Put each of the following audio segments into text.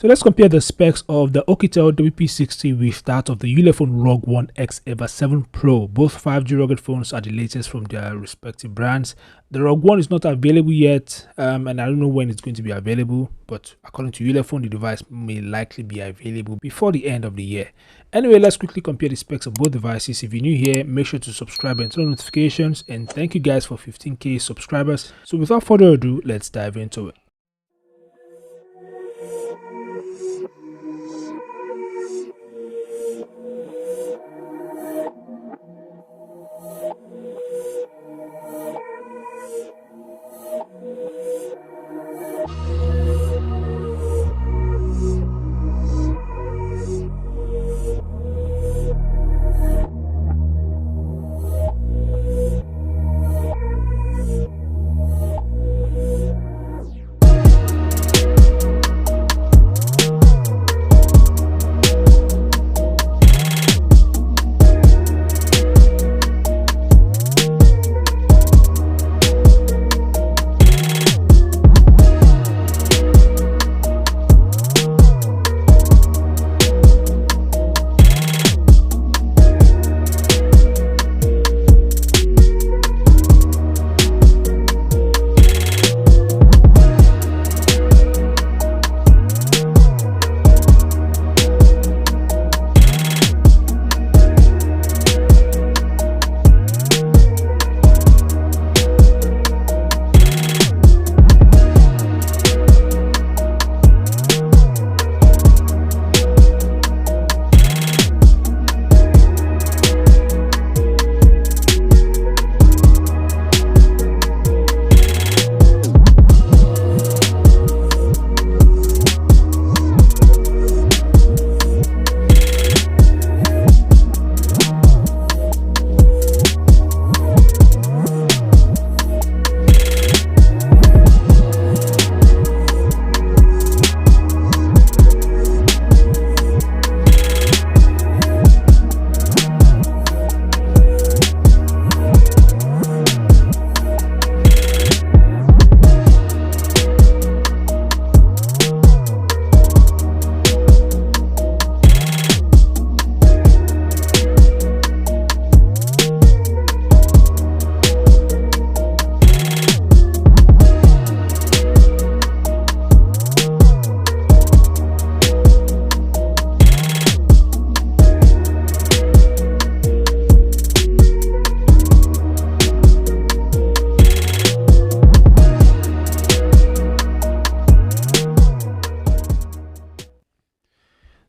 So let's compare the specs of the Oukitel WP60 with that of the Ulefone RugOne Xever 7 Pro. Both 5G rugged phones are the latest from their respective brands. The RugOne is not available yet, and I don't know when it's going to be available, but according to Ulefone, the device may likely be available before the end of the year. Anyway, let's quickly compare the specs of both devices. If you're new here, make sure to subscribe and turn on notifications, and thank you guys for 15k subscribers. So without further ado, let's dive into it.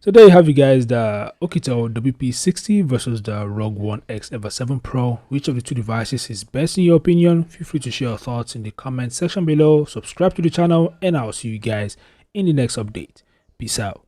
So there you have you guys, the Oukitel WP60 versus the RugOne Xever 7 Pro. Which of the two devices is best in your opinion? Feel free to share your thoughts in the comment section below. Subscribe to the channel, and I'll see you guys in the next update. Peace out.